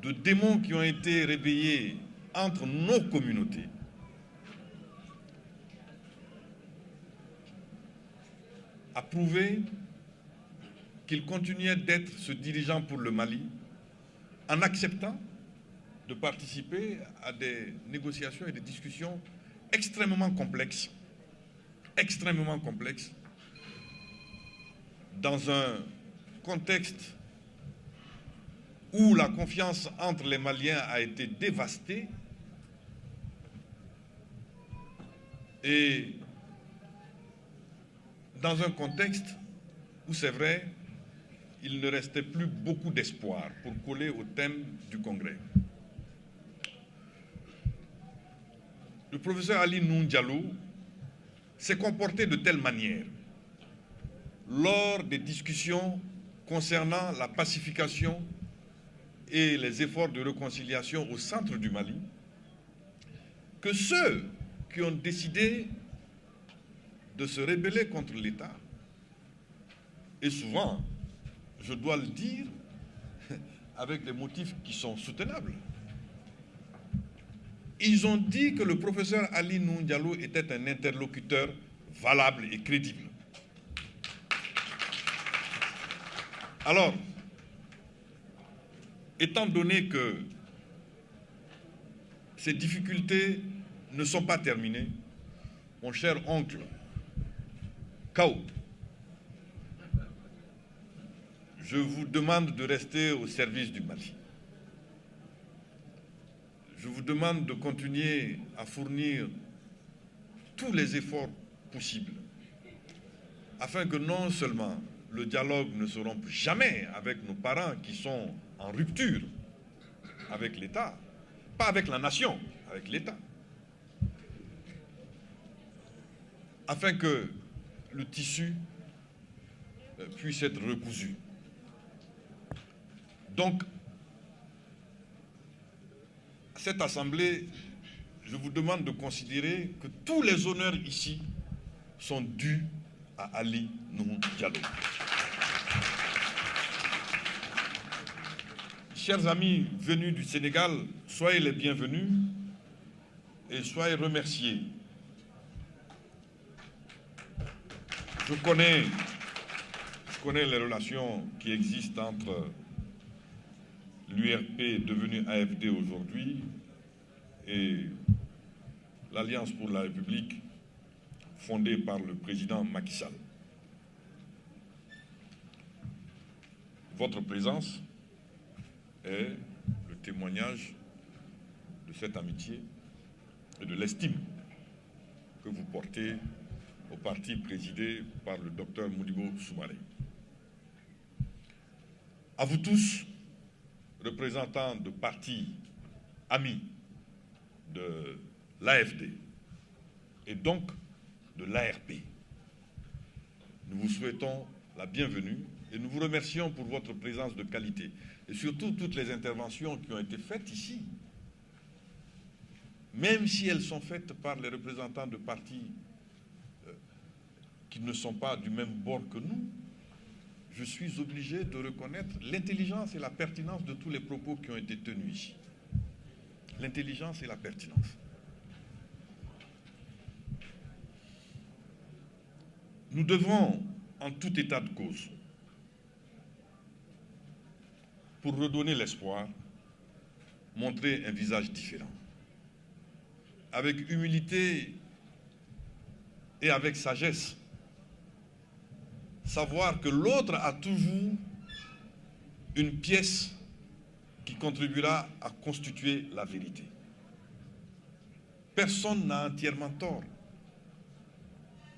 de démons qui ont été réveillés entre nos communautés a prouvé qu'il continuait d'être ce dirigeant pour le Mali en acceptant de participer à des négociations et des discussions extrêmement complexes, dans un contexte où la confiance entre les Maliens a été dévastée et dans un contexte où, c'est vrai, il ne restait plus beaucoup d'espoir pour coller au thème du Congrès. Le professeur Ali Noun Diallo s'est comporté de telle manière lors des discussions concernant la pacification et les efforts de réconciliation au centre du Mali, que ceux qui ont décidé de se rebeller contre l'État, et souvent, je dois le dire, avec des motifs qui sont soutenables, ils ont dit que le professeur Ali Noun Diallo était un interlocuteur valable et crédible. Alors, étant donné que ces difficultés ne sont pas terminées, mon cher oncle Kao, je vous demande de rester au service du Mali. Je vous demande de continuer à fournir tous les efforts possibles afin que non seulement le dialogue ne se rompe jamais avec nos parents qui sont en rupture avec l'État, pas avec la nation, avec l'État, afin que le tissu puisse être recousu. Donc, cette assemblée, je vous demande de considérer que tous les honneurs ici sont dus à Ali Noun Diallo. Chers amis venus du Sénégal, soyez les bienvenus et soyez remerciés. Je connais les relations qui existent entre l'URP devenu AFD aujourd'hui et l'Alliance pour la République fondée par le président Macky Sall. Votre présence est le témoignage de cette amitié et de l'estime que vous portez au parti présidé par le docteur Modibo Soumaré. À vous tous, représentants de partis amis de l'AFD et donc de l'ARP, nous vous souhaitons la bienvenue et nous vous remercions pour votre présence de qualité et surtout toutes les interventions qui ont été faites ici, même si elles sont faites par les représentants de partis qui ne sont pas du même bord que nous. Je suis obligé de reconnaître l'intelligence et la pertinence de tous les propos qui ont été tenus ici. L'intelligence et la pertinence. Nous devons, en tout état de cause, pour redonner l'espoir, montrer un visage différent. Avec humilité et avec sagesse, savoir que l'autre a toujours une pièce qui contribuera à constituer la vérité. Personne n'a entièrement tort.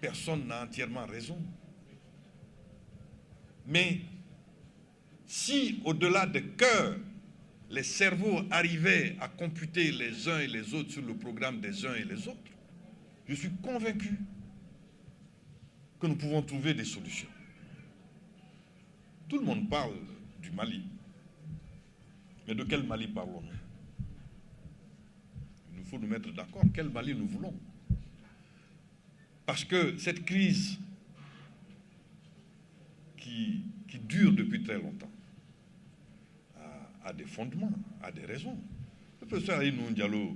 Personne n'a entièrement raison. Mais si, au-delà des cœurs, les cerveaux arrivaient à computer les uns et les autres sur le programme des uns et les autres, je suis convaincu que nous pouvons trouver des solutions. Tout le monde parle du Mali. Mais de quel Mali parlons-nous? Il nous faut nous mettre d'accord. Quel Mali nous voulons? Parce que cette crise qui dure depuis très longtemps a des fondements, a des raisons. Le professeur Aïnou Diallo,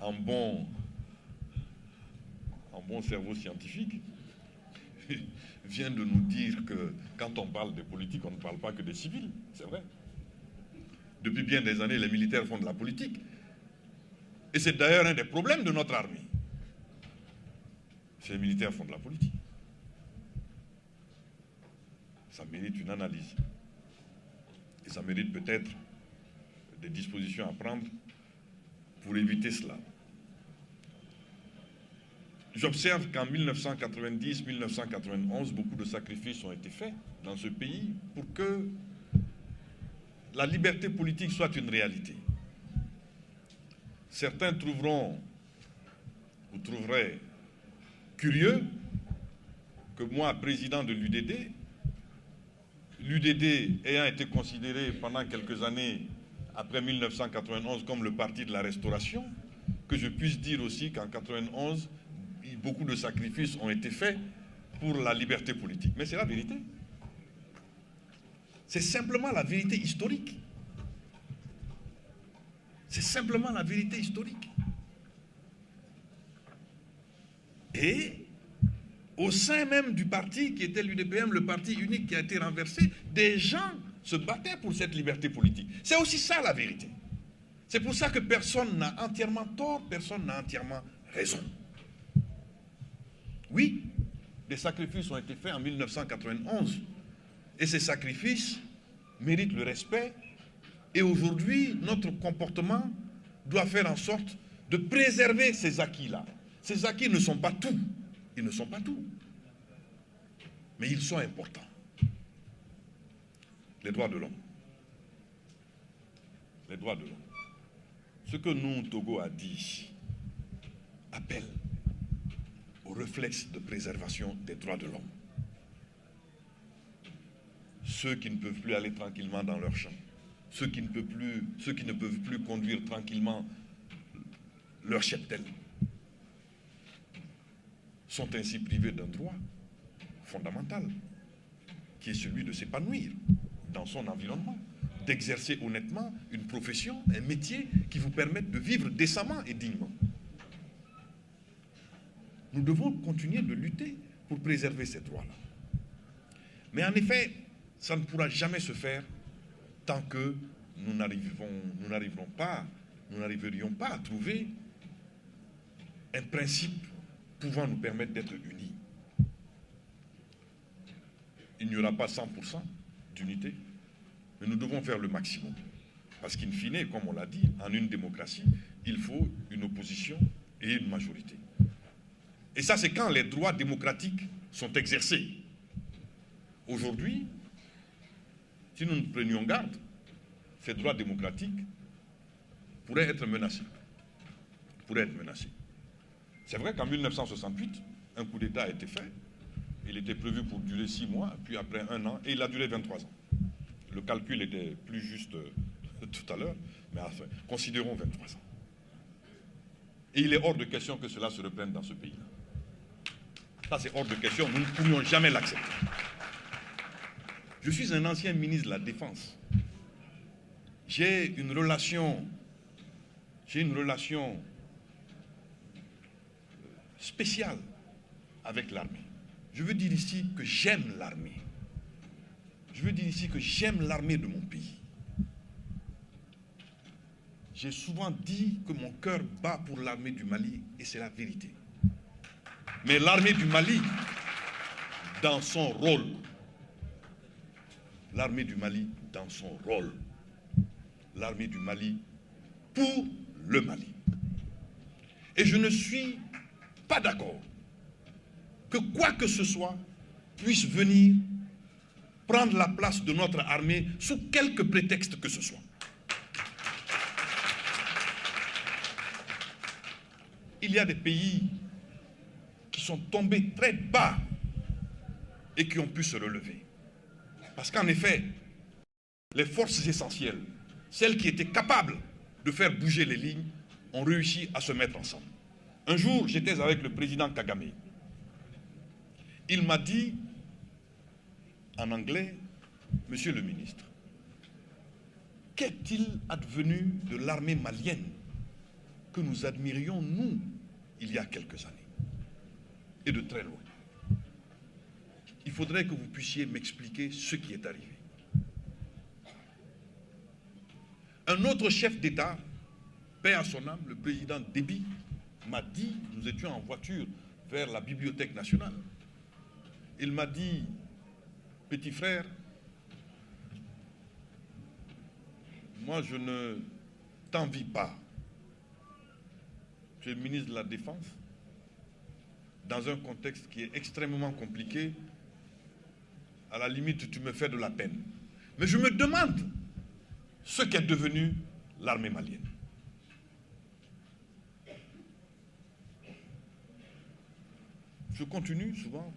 en bon cerveau scientifique, vient de nous dire que quand on parle des politiques, on ne parle pas que des civils. C'est vrai. Depuis bien des années, les militaires font de la politique. Et c'est d'ailleurs un des problèmes de notre armée. Les militaires font de la politique. Ça mérite une analyse. Et ça mérite peut-être des dispositions à prendre pour éviter cela. J'observe qu'en 1990-1991, beaucoup de sacrifices ont été faits dans ce pays pour que la liberté politique soit une réalité. Certains trouveront, ou trouveraient curieux que moi, président de l'UDD, l'UDD ayant été considéré pendant quelques années après 1991 comme le parti de la Restauration, que je puisse dire aussi qu'en 1991, beaucoup de sacrifices ont été faits pour la liberté politique. Mais c'est la vérité. C'est simplement la vérité historique. C'est simplement la vérité historique. Et au sein même du parti qui était l'UDPM, le parti unique qui a été renversé, des gens se battaient pour cette liberté politique. C'est aussi ça la vérité. C'est pour ça que personne n'a entièrement tort, personne n'a entièrement raison. Oui, des sacrifices ont été faits en 1991 et ces sacrifices méritent le respect et aujourd'hui notre comportement doit faire en sorte de préserver ces acquis-là. Ces acquis ne sont pas tout, ils ne sont pas tout, mais ils sont importants. Les droits de l'homme. Les droits de l'homme. Ce que nous, Togo a dit, appelle au réflexe de préservation des droits de l'homme. Ceux qui ne peuvent plus aller tranquillement dans leur champ, ceux qui ne peuvent plus conduire tranquillement leur cheptel, sont ainsi privés d'un droit fondamental, qui est celui de s'épanouir dans son environnement, d'exercer honnêtement une profession, un métier qui vous permette de vivre décemment et dignement. Nous devons continuer de lutter pour préserver ces droits-là. Mais en effet, ça ne pourra jamais se faire tant que nous n'arriverions pas à trouver un principe pouvant nous permettre d'être unis. Il n'y aura pas 100% d'unité, mais nous devons faire le maximum. Parce qu'in fine, comme on l'a dit, en une démocratie, il faut une opposition et une majorité. Et ça, c'est quand les droits démocratiques sont exercés. Aujourd'hui, si nous ne prenions garde, ces droits démocratiques pourraient être menacés. C'est vrai qu'en 1968, un coup d'État a été fait. Il était prévu pour durer 6 mois, puis après 1 an, et il a duré 23 ans. Le calcul était plus juste tout à l'heure, mais enfin, considérons 23 ans. Et il est hors de question que cela se reprenne dans ce pays-là. Ça, c'est hors de question, nous ne pourrions jamais l'accepter. Je suis un ancien ministre de la Défense. J'ai une relation spéciale avec l'armée. Je veux dire ici que j'aime l'armée. Je veux dire ici que j'aime l'armée de mon pays. J'ai souvent dit que mon cœur bat pour l'armée du Mali, et c'est la vérité. Mais l'armée du Mali, dans son rôle, l'armée du Mali dans son rôle, l'armée du Mali pour le Mali. Et je ne suis pas d'accord que quoi que ce soit puisse venir prendre la place de notre armée sous quelque prétexte que ce soit. Il y a des pays qui sont tombés très bas et qui ont pu se relever. Parce qu'en effet, les forces essentielles, celles qui étaient capables de faire bouger les lignes, ont réussi à se mettre ensemble. Un jour, j'étais avec le président Kagame. Il m'a dit, en anglais, « Monsieur le ministre, Qu'est-il advenu de l'armée malienne que nous admirions, nous, il y a quelques années, et de très loin? Il faudrait que vous puissiez m'expliquer ce qui est arrivé. Un autre chef d'État, paix à son âme, le président Déby, m'a dit, nous étions en voiture vers la Bibliothèque nationale, il m'a dit, petit frère, moi je ne t'envie pas. Tu es ministre de la Défense, dans un contexte qui est extrêmement compliqué. À la limite, tu me fais de la peine. Mais je me demande ce qu'est devenu l'armée malienne. Je continue souvent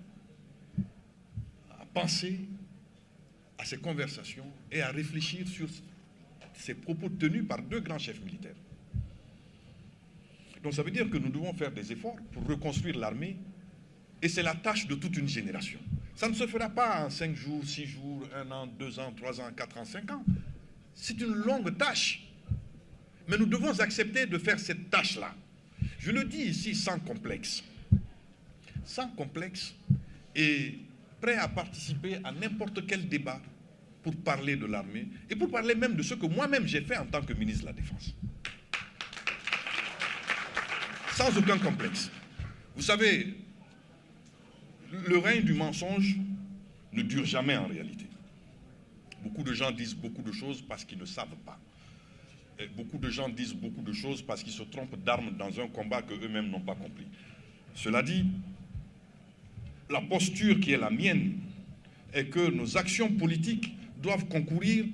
à penser à ces conversations et à réfléchir sur ces propos tenus par deux grands chefs militaires. Donc ça veut dire que nous devons faire des efforts pour reconstruire l'armée, et c'est la tâche de toute une génération. Ça ne se fera pas en 5 jours, 6 jours, 1 an, 2 ans, 3 ans, 4 ans, 5 ans. C'est une longue tâche. Mais nous devons accepter de faire cette tâche-là. Je le dis ici sans complexe. Sans complexe et prêt à participer à n'importe quel débat pour parler de l'armée et pour parler même de ce que moi-même j'ai fait en tant que ministre de la Défense. Sans aucun complexe. Vous savez, le règne du mensonge ne dure jamais en réalité. Beaucoup de gens disent beaucoup de choses parce qu'ils ne savent pas. Et beaucoup de gens disent beaucoup de choses parce qu'ils se trompent d'armes dans un combat qu'eux-mêmes n'ont pas compris. Cela dit, la posture qui est la mienne est que nos actions politiques doivent concourir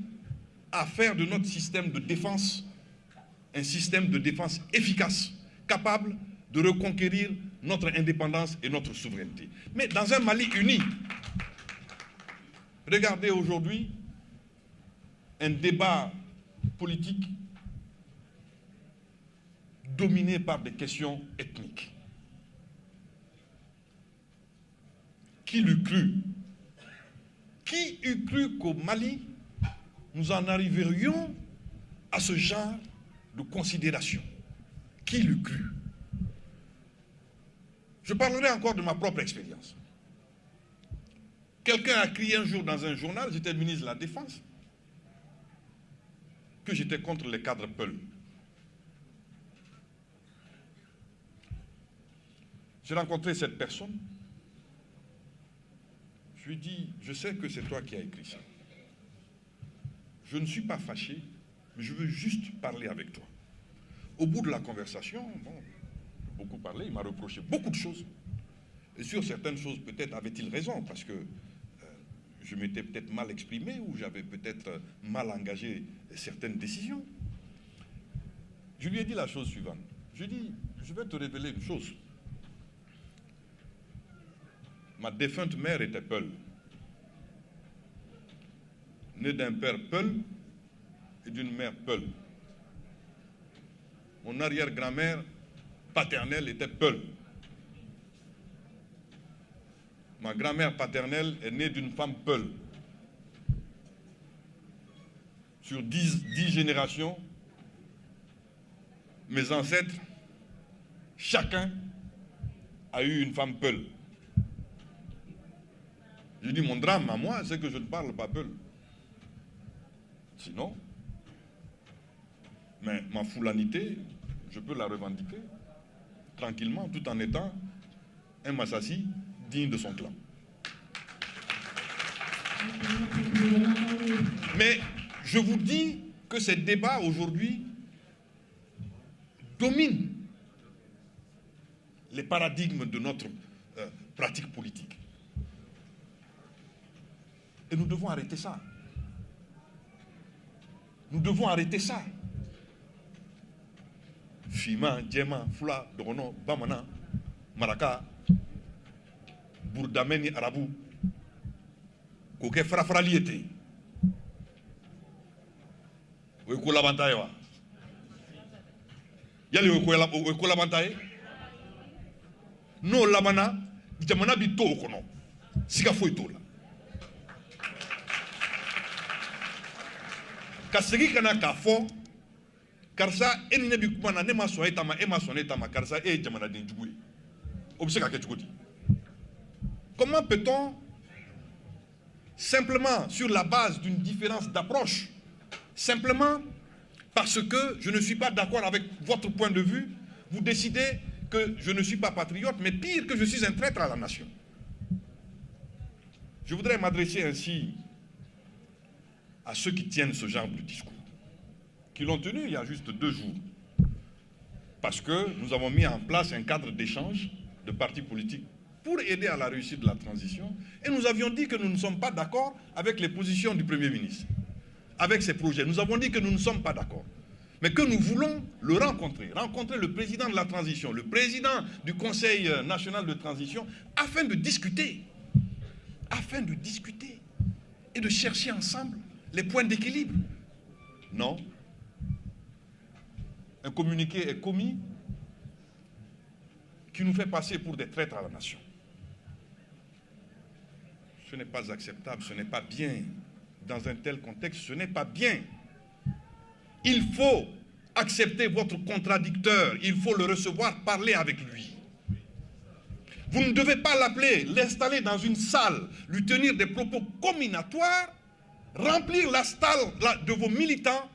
à faire de notre système de défense un système de défense efficace, capable de reconquérir notre indépendance et notre souveraineté. Mais dans un Mali uni, regardez aujourd'hui un débat politique dominé par des questions ethniques. Qui l'eût cru? Qui eût cru qu'au Mali, nous en arriverions à ce genre de considération? Qui l'eût cru? Je parlerai encore de ma propre expérience. Quelqu'un a crié un jour dans un journal, j'étais ministre de la Défense, que j'étais contre les cadres Peul. J'ai rencontré cette personne. Je lui ai dit, je sais que c'est toi qui as écrit ça. Je ne suis pas fâché, mais je veux juste parler avec toi. Au bout de la conversation, bon, j'ai beaucoup parlé, il m'a reproché beaucoup de choses. Et sur certaines choses, peut-être avait-il raison, parce que je m'étais peut-être mal exprimé ou j'avais peut-être mal engagé certaines décisions. Je lui ai dit la chose suivante. Je lui ai dit, je vais te révéler une chose. Ma défunte mère était Peul. Née d'un père Peul et d'une mère Peul. Mon arrière-grand-mère paternelle était Peul. Ma grand-mère paternelle est née d'une femme Peul. Sur 10 générations, mes ancêtres, chacun a eu une femme Peul. Je dis, mon drame à moi, c'est que je ne parle pas Peul. Sinon, mais ma foulanité, je peux la revendiquer tranquillement, tout en étant un Massassi digne de son clan. Mais je vous dis que ces débats aujourd'hui dominent les paradigmes de notre pratique politique. Et nous devons arrêter ça. Nous devons arrêter ça. Fima, Djema, Fula, Dogono, Bamana, Maraka, Bourdameni, Arabou, Koke Frafraliete. Oeko Labantaye wa. Yali Oeko Labantaye? No Labana, Jamana Bito Okono. Sika Foitola. Kasegi kana kafo. Karsa enine bi kumana ne ma so etama e ma so etama karsa e jamana den jugu. Obiseka ke jugu. Comment peut-on simplement sur la base d'une différence d'approche, simplement parce que je ne suis pas d'accord avec votre point de vue, vous décidez que je ne suis pas patriote, mais pire que je suis un traître à la nation. Je voudrais m'adresser ainsi à ceux qui tiennent ce genre de discours, qui l'ont tenu il y a juste 2 jours, parce que nous avons mis en place un cadre d'échange de partis politiques pour aider à la réussite de la transition, et nous avions dit que nous ne sommes pas d'accord avec les positions du Premier ministre, avec ses projets. Nous avons dit que nous ne sommes pas d'accord, mais que nous voulons le rencontrer le président de la transition, le président du Conseil national de transition, afin de discuter et de chercher ensemble les points d'équilibre. Non. Un communiqué est commis qui nous fait passer pour des traîtres à la nation. Ce n'est pas acceptable, ce n'est pas bien. Dans un tel contexte, ce n'est pas bien. Il faut accepter votre contradicteur, il faut le recevoir, parler avec lui. Vous ne devez pas l'appeler, l'installer dans une salle, lui tenir des propos comminatoires, remplir la salle de vos militants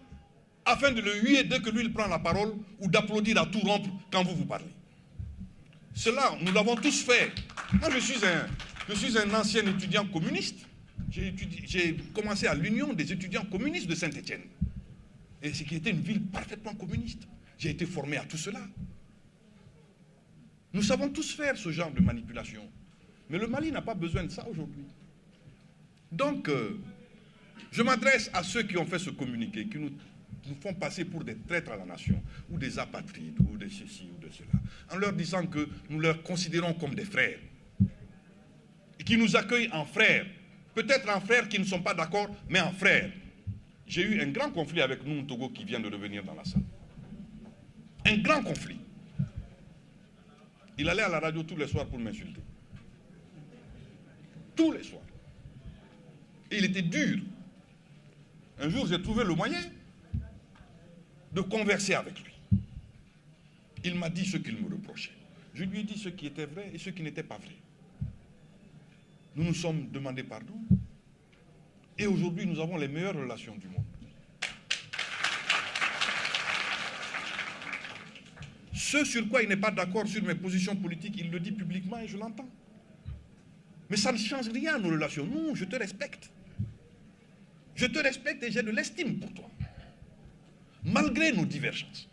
afin de le huer dès que lui il prend la parole ou d'applaudir à tout rompre quand vous parlez. Cela, nous l'avons tous fait. Moi, je suis un ancien étudiant communiste. J'ai commencé à l'Union des étudiants communistes de Saint-Étienne. Et ce qui était une ville parfaitement communiste. J'ai été formé à tout cela. Nous savons tous faire ce genre de manipulation. Mais le Mali n'a pas besoin de ça aujourd'hui. Donc, je m'adresse à ceux qui ont fait ce communiqué, qui nous font passer pour des traîtres à la nation, ou des apatrides, ou de ceci, ou de cela, en leur disant que nous leur considérons comme des frères, et qui nous accueillent en frères, peut-être en frères qui ne sont pas d'accord, mais en frères. J'ai eu un grand conflit avec nous, Togo, qui vient de revenir dans la salle. Un grand conflit. Il allait à la radio tous les soirs pour m'insulter. Tous les soirs. Et il était dur. Un jour, j'ai trouvé le moyen de converser avec lui. Il m'a dit ce qu'il me reprochait. Je lui ai dit ce qui était vrai et ce qui n'était pas vrai. Nous nous sommes demandé pardon. Et aujourd'hui, nous avons les meilleures relations du monde. Ce sur quoi il n'est pas d'accord sur mes positions politiques, il le dit publiquement et je l'entends. Mais ça ne change rien à nos relations. Non, je te respecte. Je te respecte et j'ai de l'estime pour toi. Malgré nos divergences.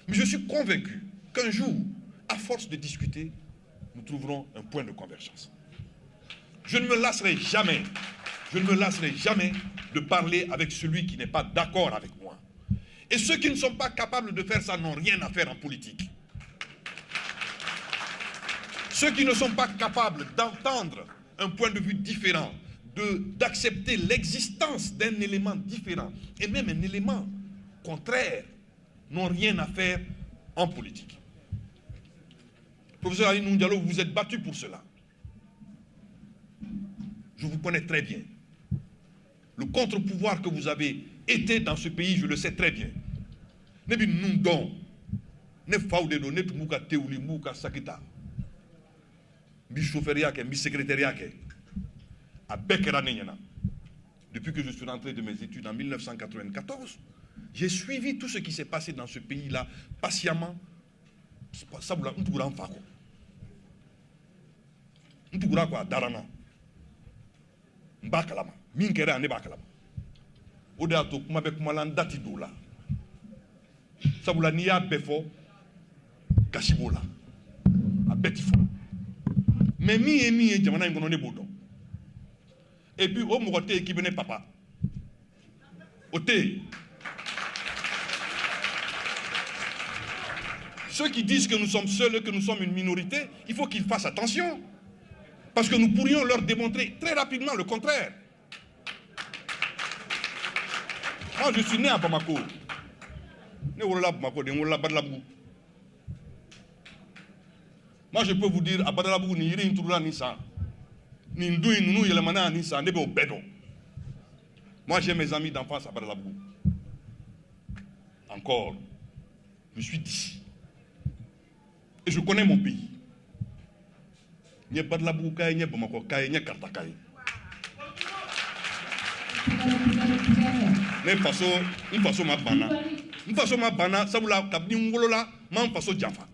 Mais je suis convaincu qu'un jour, à force de discuter, nous trouverons un point de convergence. Je ne me lasserai jamais, de parler avec celui qui n'est pas d'accord avec moi. Et ceux qui ne sont pas capables de faire ça n'ont rien à faire en politique. Ceux qui ne sont pas capables d'entendre un point de vue différent, d'accepter l'existence d'un élément différent, et même un élément contraire, n'ont rien à faire en politique. Professeur Ali Diallo, vous vous êtes battu pour cela. Je vous connais très bien. Le contre-pouvoir que vous avez été dans ce pays, je le sais très bien. Ne bi nundon, ne faudeno, ne tumuka teuli muka sakita. Mi chauffeuria mi secrétariat à Bekera Nenyana. Depuis que je suis rentré de mes études en 1994, j'ai suivi tout ce qui s'est passé dans ce pays-là patiemment. Ça vous l'a un fako. Ntugura quoi darana. Mbakalama. Minkera ne bakalama. Oda to kuma be kuma lan dati dola. Sabula niya befo kashibola. A betifo. Mais mi jamana ngono ne bodo. Et puis au mokote qui venait papa. Ote. Ceux qui disent que nous sommes seuls, que nous sommes une minorité, il faut qu'ils fassent attention. Parce que nous pourrions leur démontrer très rapidement le contraire. Moi, je suis né à Bamako. Moi, je peux vous dire, à Badalabou, ni Yiri Ntoula, ni ça. Ni Ndouy, Nounou, Yelemana, ni ça, Nebo Bedo. Moi, j'ai mes amis d'enfance à Badalabou. encore, je suis d'ici. Et je connais mon pays. Il n'y a pas de la Boukaï, il n'y a pas de Makokaï, il n'y a pas de Kartakaï. Ne façon ma bana. Une façon ma bana, ça vous l'a kabini ngolola, ma façon jafa.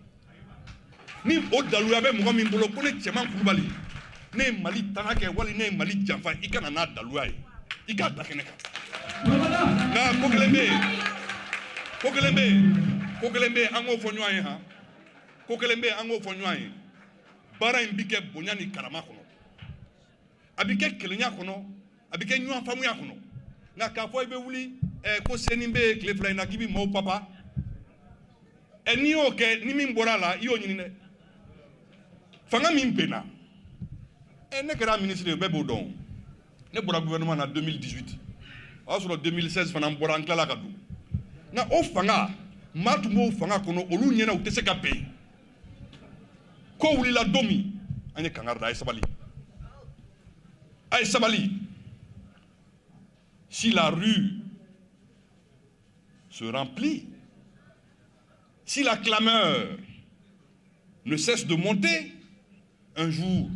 Ni o daluya be mo min bolo ko ne chema kulubali. Ne mali tanake wali ne mali jafa ikana na daluya. Ika takeneka. Na kokelembe ango fonyo ayi ha. Kokelembe ango fonyo ayi. Bara imbike bonyani karama kono. Abike kelenya kono, abike nyu afamu ya kono. Na kafo ibe wuli ko senimbe klefla na kibi mo papa. Eni oke ni min borala yo nyini ne. Fanga min pena. Ne kera ministre de bebo don. Ne bora gouvernement en 2018. Sur 2016 fana bora en kala kadu. Na o fanga matumo fanga kono olu nyena u tese ka pay. Ko wuli la domi anye kangarda ay sabali. Ay sabali. Si la rue se remplit, si la clameur ne cesse de monter, un jour,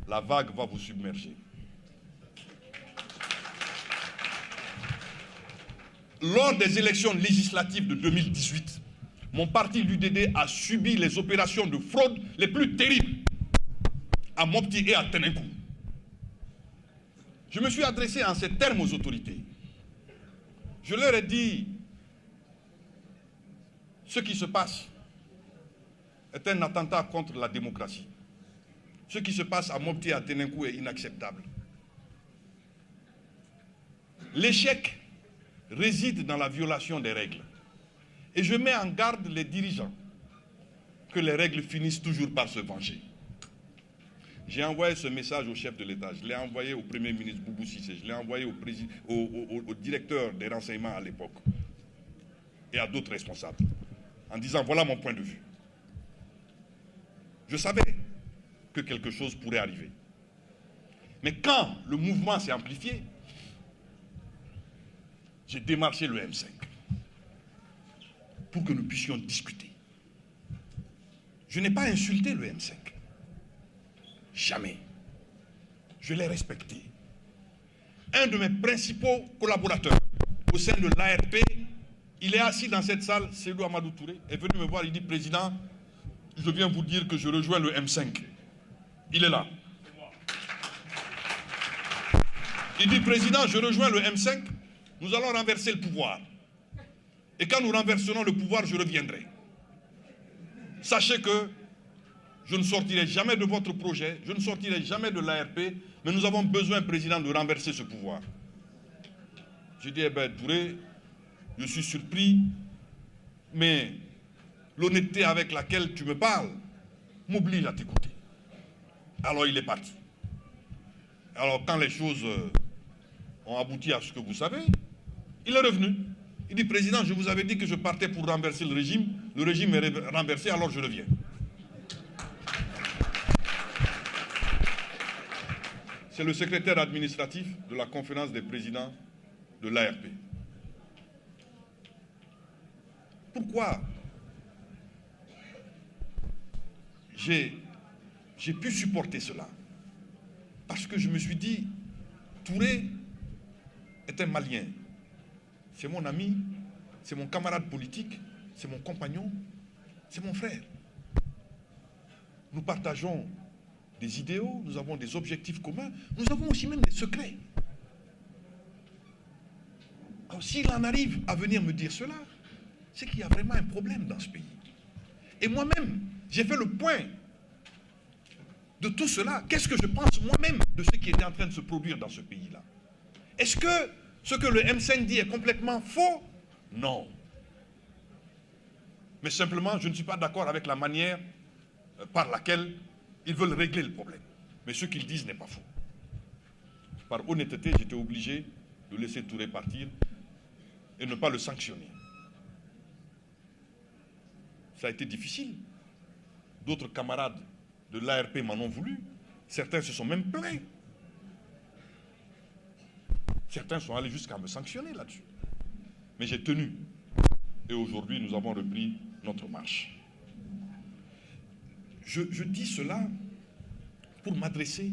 la vague va vous submerger. Lors des élections législatives de 2018, mon parti, l'UDD, a subi les opérations de fraude les plus terribles à Mopti et à Ténèkou. Je me suis adressé en ces termes aux autorités. Je leur ai dit, ce qui se passe est un attentat contre la démocratie. Ce qui se passe à Mopti et à Ténèkou est inacceptable. L'échec réside dans la violation des règles. Et je mets en garde les dirigeants que les règles finissent toujours par se venger. J'ai envoyé ce message au chef de l'État, je l'ai envoyé au Premier ministre Boubou Cissé, je l'ai envoyé au directeur des renseignements à l'époque et à d'autres responsables, en disant voilà mon point de vue. Je savais que quelque chose pourrait arriver. Mais quand le mouvement s'est amplifié, j'ai démarché le M5 pour que nous puissions discuter. Je n'ai pas insulté le M5. Jamais. Je l'ai respecté. Un de mes principaux collaborateurs au sein de l'ARP, il est assis dans cette salle, Seydou Amadou Touré, est venu me voir, il dit, Président, je viens vous dire que je rejoins le M5. Il est là. Il dit, Président, je rejoins le M5, nous allons renverser le pouvoir. Et quand nous renverserons le pouvoir, je reviendrai. Sachez que je ne sortirai jamais de votre projet, je ne sortirai jamais de l'ARP, mais nous avons besoin, Président, de renverser ce pouvoir. J'ai dit, eh bien, Touré, je suis surpris, mais l'honnêteté avec laquelle tu me parles m'oblige à t'écouter. Alors il est parti. Alors quand les choses ont abouti à ce que vous savez, il est revenu. Il dit, Président, je vous avais dit que je partais pour renverser le régime est renversé, alors je reviens. C'est le secrétaire administratif de la conférence des présidents de l'ARP. Pourquoi j'ai pu supporter cela? Parce que je me suis dit, Touré est un Malien. C'est mon ami, c'est mon camarade politique, c'est mon compagnon, c'est mon frère. Nous partageons des idéaux, nous avons des objectifs communs, nous avons aussi même des secrets. Alors s'il en arrive à venir me dire cela, c'est qu'il y a vraiment un problème dans ce pays. Et moi-même, j'ai fait le point de tout cela. Qu'est-ce que je pense moi-même de ce qui était en train de se produire dans ce pays-là? Est-ce que ce que le M5 dit est complètement faux? Non. Mais simplement, je ne suis pas d'accord avec la manière par laquelle ils veulent régler le problème. Mais ce qu'ils disent n'est pas faux. Par honnêteté, j'étais obligé de laisser Touré partir et ne pas le sanctionner. Ça a été difficile. D'autres camarades de l'ARP m'en ont voulu. Certains se sont même plaints. Certains sont allés jusqu'à me sanctionner là-dessus. Mais j'ai tenu. et aujourd'hui nous avons repris notre marche. Je dis cela pour m'adresser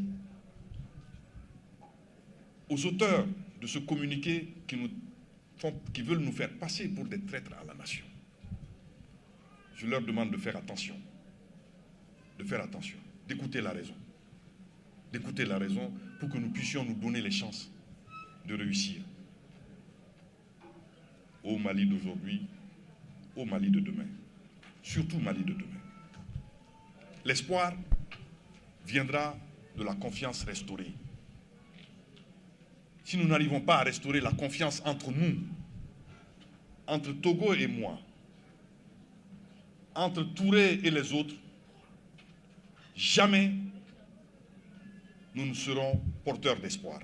aux auteurs de ce communiqué qui veulent nous faire passer pour des traîtres à la nation. Je leur demande de faire attention, d'écouter la raison pour que nous puissions nous donner les chances de réussir au Mali d'aujourd'hui, au Mali de demain, surtout au Mali de demain. L'espoir viendra de la confiance restaurée. Si nous n'arrivons pas à restaurer la confiance entre nous, entre Togo et moi, entre Touré et les autres, jamais nous ne serons porteurs d'espoir.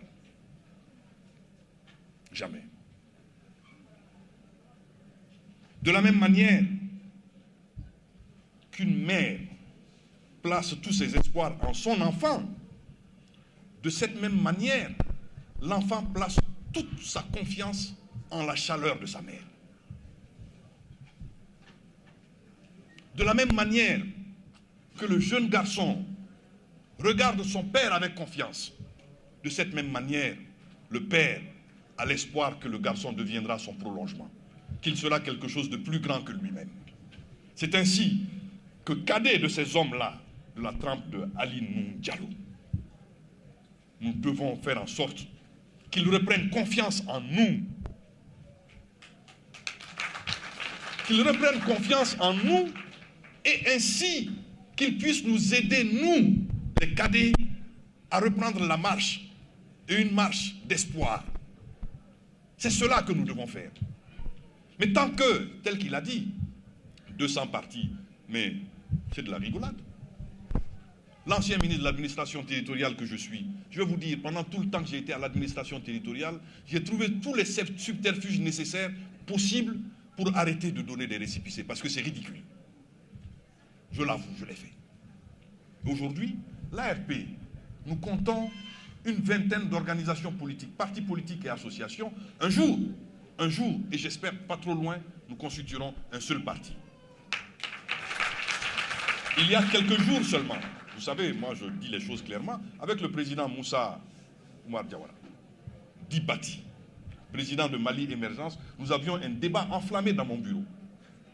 Jamais. De la même manière qu'une mère place tous ses espoirs en son enfant, de cette même manière, l'enfant place toute sa confiance en la chaleur de sa mère. De la même manière que le jeune garçon regarde son père avec confiance, de cette même manière, le père a l'espoir que le garçon deviendra son prolongement, qu'il sera quelque chose de plus grand que lui-même. C'est ainsi que cadet de ces hommes-là, de la trempe de Ali Noun Diallo, nous devons faire en sorte qu'ils reprennent confiance en nous. Qu'ils reprennent confiance en nous et ainsi qu'ils puissent nous aider, nous, les cadets, à reprendre la marche, et une marche d'espoir. C'est cela que nous devons faire. Mais tant que, tel qu'il a dit, 200 partis, mais c'est de la rigolade. L'ancien ministre de l'administration territoriale que je suis, je vais vous dire, pendant tout le temps que j'ai été à l'administration territoriale, j'ai trouvé tous les subterfuges nécessaires possibles pour arrêter de donner des récépissés, parce que c'est ridicule. Je l'avoue, je l'ai fait. Aujourd'hui, l'ARP, nous comptons une vingtaine d'organisations politiques, partis politiques et associations. Un jour, et j'espère pas trop loin, nous constituerons un seul parti. Il y a quelques jours seulement, vous savez, moi je dis les choses clairement, avec le président Moussa Oumar Diawara, dit Bati, président de Mali Émergence, nous avions un débat enflammé dans mon bureau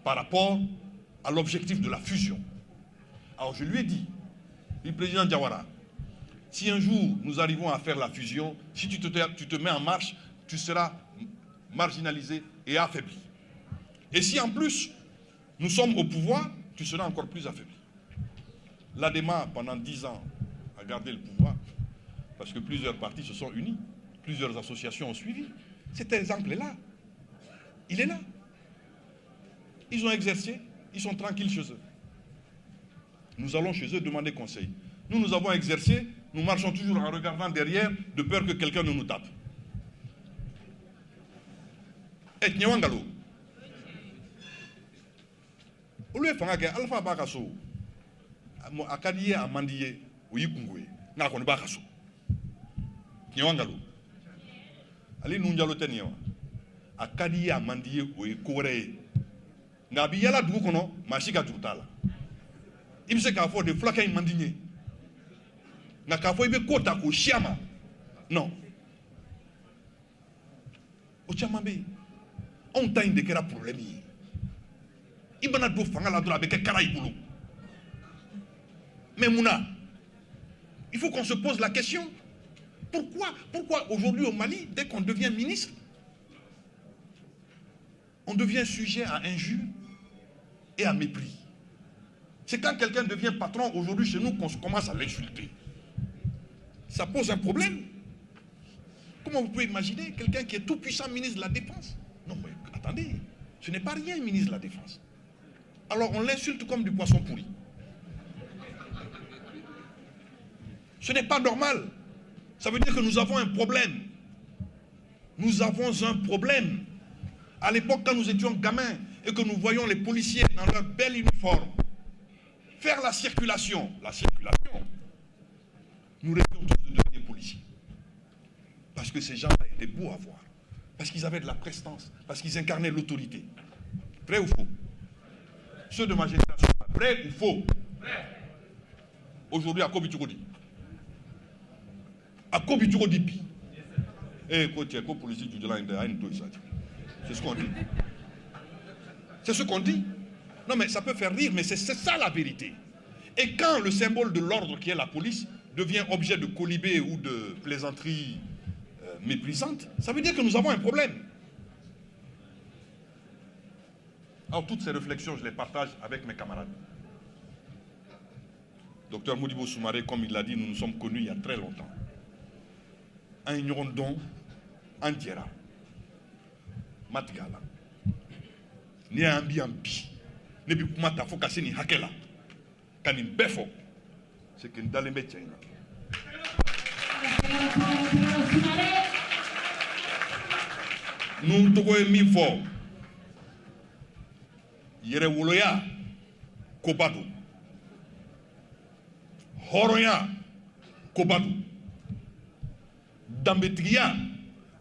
par rapport à l'objectif de la fusion. Alors je lui ai dit, le président Diawara, si un jour nous arrivons à faire la fusion, si tu te mets en marche, tu seras marginalisé et affaibli. Et si en plus nous sommes au pouvoir, tu seras encore plus affaibli. L'ADEMA, pendant 10 ans, a gardé le pouvoir parce que plusieurs partis se sont unis, plusieurs associations ont suivi. Cet exemple est là. Il est là. Ils ont exercé, ils sont tranquilles chez eux. Nous allons chez eux demander conseil. Nous avons exercé, nous marchons toujours en regardant derrière, de peur que quelqu'un ne nous tape. Et Nyawangalo. Olu fangake alpha bakaso. Akadiye amandiye uyikungwe. Na ko bakaso. Nyawangalo. Ali nunjalo teniwa. Akadiye amandiye uyikore. Ngabi yala dugu kono mashika tutala. Ibse ka fo de flaka imandinye. Na ka fo ibe kota ko shiama. Non. O chamambe. On t'a indiqué un problème. Mais Mouna, il faut qu'on se pose la question. Pourquoi aujourd'hui au Mali, dès qu'on devient ministre, on devient sujet à injures et à mépris? C'est quand quelqu'un devient patron aujourd'hui chez nous qu'on commence à l'insulter. Ça pose un problème. Comment vous pouvez imaginer quelqu'un qui est tout puissant ministre de la Défense? Non, mais attendez, ce n'est pas rien, ministre de la Défense. Alors on l'insulte comme du poisson pourri. Ce n'est pas normal. Ça veut dire que nous avons un problème. Nous avons un problème. À l'époque, quand nous étions gamins et que nous voyions les policiers dans leur bel uniforme faire la circulation, nous rêvions tous de devenir policiers. Parce que ces gens-là étaient beaux à voir. Parce qu'ils avaient de la prestance, parce qu'ils incarnaient l'autorité. Vrai ou faux? Ceux de ma génération, vrai ou faux? Aujourd'hui, à Kobichukodi. À Kobichukodi. Eh, quand policier du c'est ce qu'on dit. C'est ce qu'on dit. Non, mais ça peut faire rire, mais c'est ça la vérité. Et quand le symbole de l'ordre qui est la police devient objet de colibé ou de plaisanterie méprisante, ça veut dire que nous avons un problème. Alors toutes ces réflexions, je les partage avec mes camarades. Docteur Modibo Soumaré, comme il l'a dit, nous nous sommes connus il y a très longtemps. Un Ignorondon, un Diera, Matigala. Ni un ambi. Ni bi kuma ta fo ka se ni hakela. Ka ni befo. C'est que dans les métiers. Nous togo mi fo. Yere woloya kobadu. Horoya kobadu. Dambetiya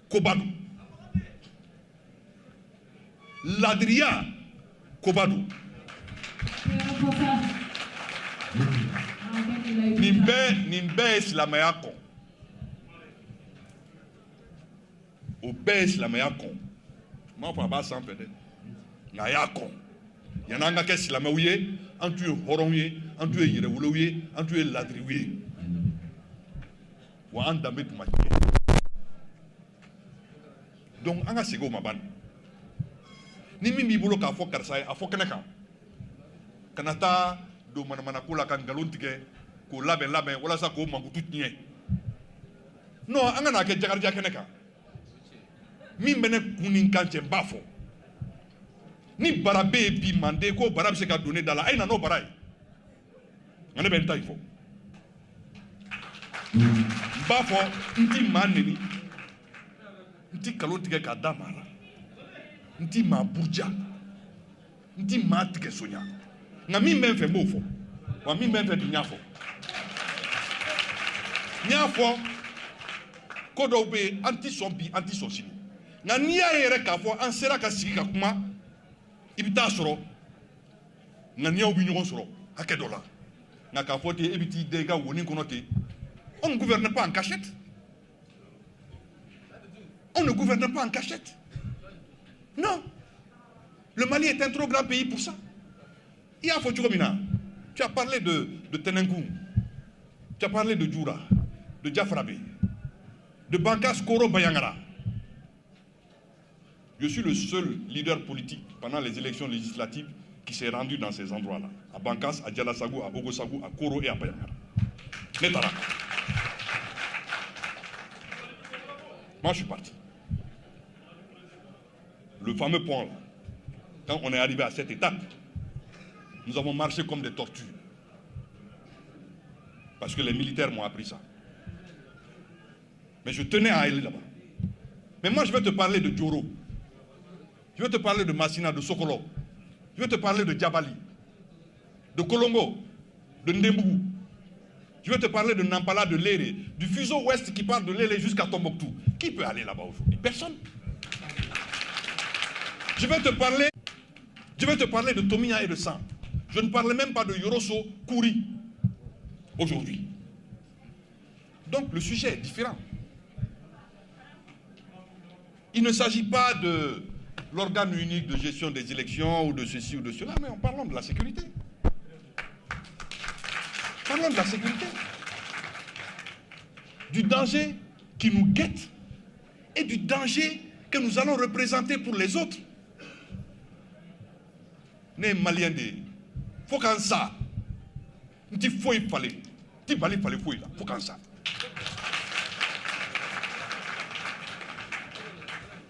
kobadu. Ladria kobadu. Nimbe islamaya kon. Obe islamaya kon. Ma fa ba san peut-être. Na ya kon. Yananga ke islamawye, antu horonye, antu yerewoloye, antu ladriwe. Wa andambe tu machi. Donc anga sego maban. Ni mimi bolo ka fo karsa a fo keneka. Kanata do mana kula kan galontige ko laben wala sa ko mangu tutnie. Non anga na ke jagarja keneka. Mi mene kunin kanche mbafo. Ni barabe bi mande ko barabe se ka donner dans la aina no barai. Ngane ben ta ifo. Mbafo nti maneni. Nti kalontige ka damara. Nti ma burja. Nti ma tike sonya. Na mi men fe mofo. Wa mi men fe di nyafo. Nyafo kodo be anti sombi anti sosini. Na niya yere ka fo an sera ka sigi ka kuma ibita soro. Na niya obi nyon soro hake dola. Na ka fo te ibiti dega woni kono te. On ne gouverne pas en cachette. On ne gouverne pas en cachette. Non. Le Mali est un trop grand pays pour ça. Il y a Fochuromina. Tu as parlé de Tenengoum. Tu as parlé de Djoura, de Diafrabe, de Bankas Koro Bayangara. Je suis le seul leader politique pendant les élections législatives qui s'est rendu dans ces endroits-là. À Bankas, à Djalasagou, à Ogosagou, à Koro et à Bayangara. Netara. Moi, je suis parti. Le fameux pont, là, quand on est arrivé à cette étape, nous avons marché comme des tortues. Parce que les militaires m'ont appris ça. Mais je tenais à aller là-bas. Mais moi, je vais te parler de Djoro. Je vais te parler de Massina, de Sokolo. Je vais te parler de Djabali, de Kolongo, de Ndembougou. Je vais te parler de Nampala, de Léré, du fuseau ouest qui part de Léré jusqu'à Tombouctou. Qui peut aller là-bas aujourd'hui? Personne. Je vais te parler de Tomia et de San. Je ne parle même pas de Yoroso Kouri aujourd'hui. Donc le sujet est différent. Il ne s'agit pas de l'organe unique de gestion des élections ou de ceci ou de cela, mais parlons de la sécurité. Parlons de la sécurité. Du danger qui nous guette et du danger que nous allons représenter pour les autres. Les Maliens de faut qu'en ça, il faut y fallait, il fallait là, faut qu'en ça.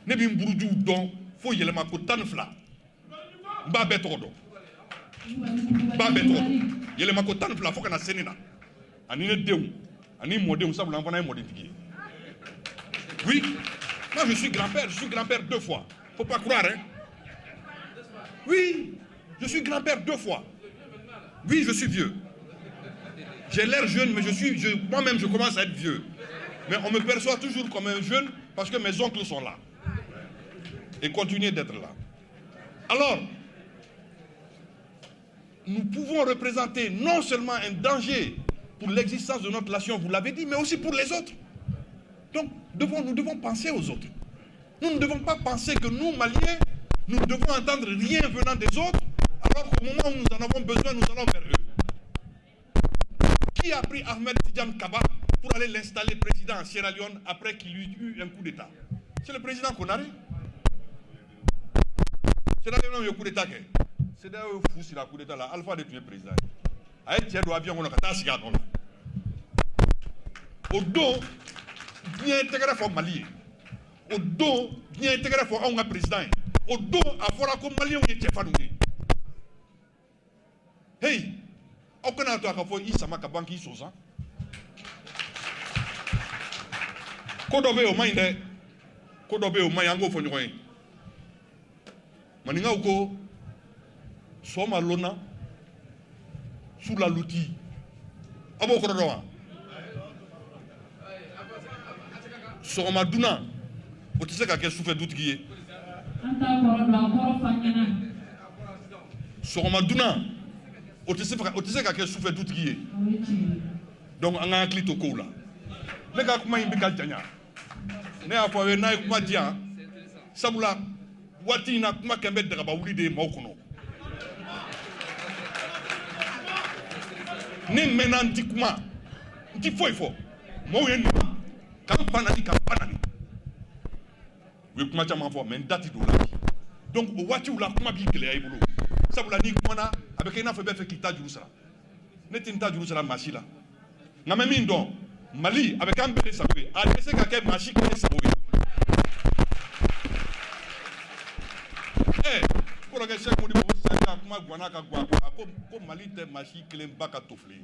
Ne bin buruju don faut y aller ma kotan fla. Ba betodo. Ba betodo. Y aller ma kotan fla faut qu'on a senina. Ani ne deum, ani modem ça vous l'envoie un modem tigi. Oui. Moi je suis grand-père 2 fois. Faut pas croire hein. Oui. Je suis grand-père 2 fois. Oui, je suis vieux. J'ai l'air jeune, mais moi-même, je commence à être vieux. Mais on me perçoit toujours comme un jeune parce que mes oncles sont là. Et continuent d'être là. Alors, nous pouvons représenter non seulement un danger pour l'existence de notre nation, vous l'avez dit, mais aussi pour les autres. Donc, nous devons penser aux autres. Nous ne devons pas penser que nous, Maliens, nous ne devons entendre rien venant des autres, alors qu'au moment où nous en avons besoin, nous allons vers eux. Qui a pris Ahmed Tidiane Kaba pour aller l'installer président en Sierra Leone après qu'il eut eu un coup d'État? C'est le président Konaré. C'est d'ailleurs un coup d'État. C'est d'ailleurs fou si la coup d'État là. Alpha de tuer président. Aïe, tiens, doit bien on a catastrophe là. Au dos, bien intégré pour Mali. Au dos, bien intégré pour un président. Au dos, à fora comme Mali on est chef. Hey, aucun autre a fait ici sama kabanki sosa. Kodobe au main Kodobe au main ango fonyoin. Maninga uko soma lona sous la louti. Abo kodowa. Soma duna. Otise ka ke souffre doute qui est. Soma duna. Otise ka ke souffre doute qui est. Donc on a un clic au cou là. Les gars comment ils bikal tanya. Ne a fa we na kuma dia. Sabula wati na kuma kembe daga ba wuli de maukono. Ne menanti kuma. Nti foi fo. Mo yen kampana ni. We kuma chama fo men dati do la. Donc o wati ula kuma bi kele ay bulu. Sabula ni kuma na avec ina fe be fe kita Jerusalem. Ne tinta Jerusalem machila. Na même indon Mali avec un bébé saboué. A laissé quelqu'un machine qui est saboué. Eh, pour que chef modi bo sanga kuma gwana ka gwa ko Mali te machine qui lemba ka tofle.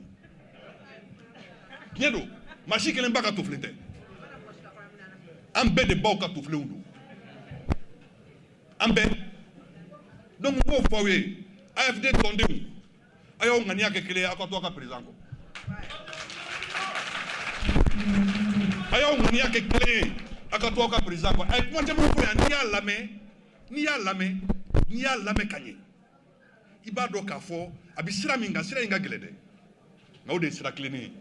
Bien do, machine qui lemba ka tofle te. Ambe de ba ka tofle undo. Ambe. Donc mo fawe AFD tonde mu. Ayo ngania ke kele akato ka président ko. Ayo ngani yake clé akatoka président quoi ay moi temo ko ni ya lame kanye ibado ka fo abisira minga sira inga gelede ngaude sira cléné.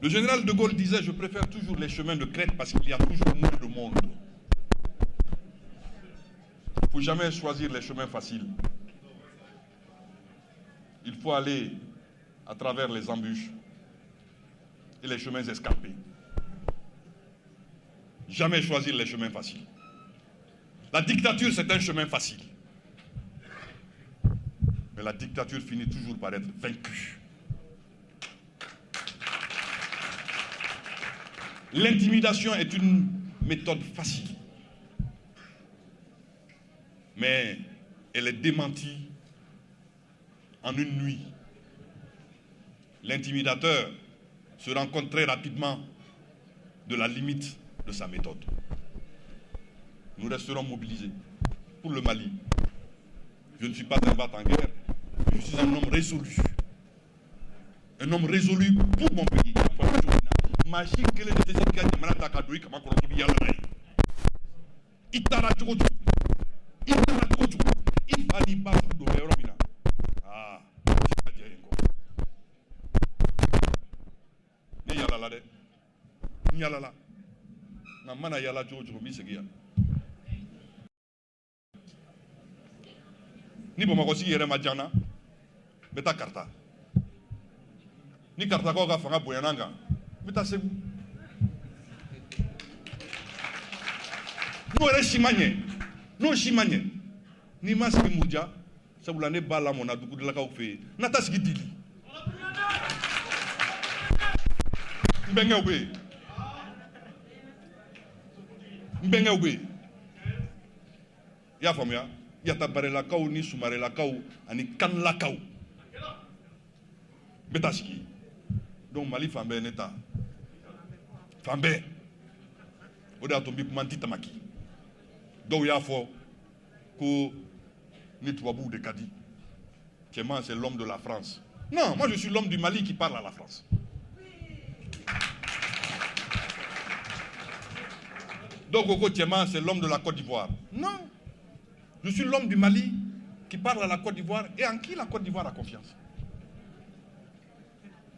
Le général de Gaulle disait je préfère toujours les chemins de crête parce qu'il y a toujours moins de monde. Il ne faut jamais choisir les chemins faciles. Il faut aller à travers les embûches et les chemins escarpés. Jamais choisir les chemins faciles. La dictature, c'est un chemin facile. Mais la dictature finit toujours par être vaincue. L'intimidation est une méthode facile. Mais elle est démentie en une nuit. L'intimidateur se rend compte très rapidement de la limite de sa méthode. Nous resterons mobilisés pour le Mali. Je ne suis pas un bat en guerre, je suis un homme résolu. Un homme résolu pour mon pays. Yalala na mana yala jojo mi segia ni bo makosi yere majana beta karta ni karta ko ga fanga boyananga beta segu no re shimanye ni maski murja sabula ne bala mona dugu de la ka fe na tasigi dili mbenga obe Mbenga ube. Ya famia, ya tabarela kau ni sumarela kau ani kan la kau. Betaski. Donc Mali fambe neta. Fambe. Oda tombi manti tamaki. Donc ya fo ko ni tuabou de Kadi. Tieman c'est l'homme de la France. Non, moi je suis l'homme du Mali qui parle à la France. Donc Koko Tieman, c'est l'homme de la Côte d'Ivoire. Non. Je suis l'homme du Mali qui parle à la Côte d'Ivoire et en qui la Côte d'Ivoire a confiance.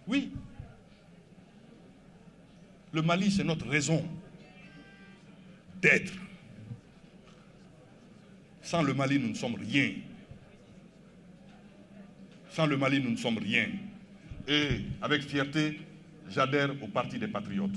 Oui. Le Mali, c'est notre raison d'être. Sans le Mali, nous ne sommes rien. Sans le Mali, nous ne sommes rien. Et avec fierté, j'adhère au Parti des Patriotes.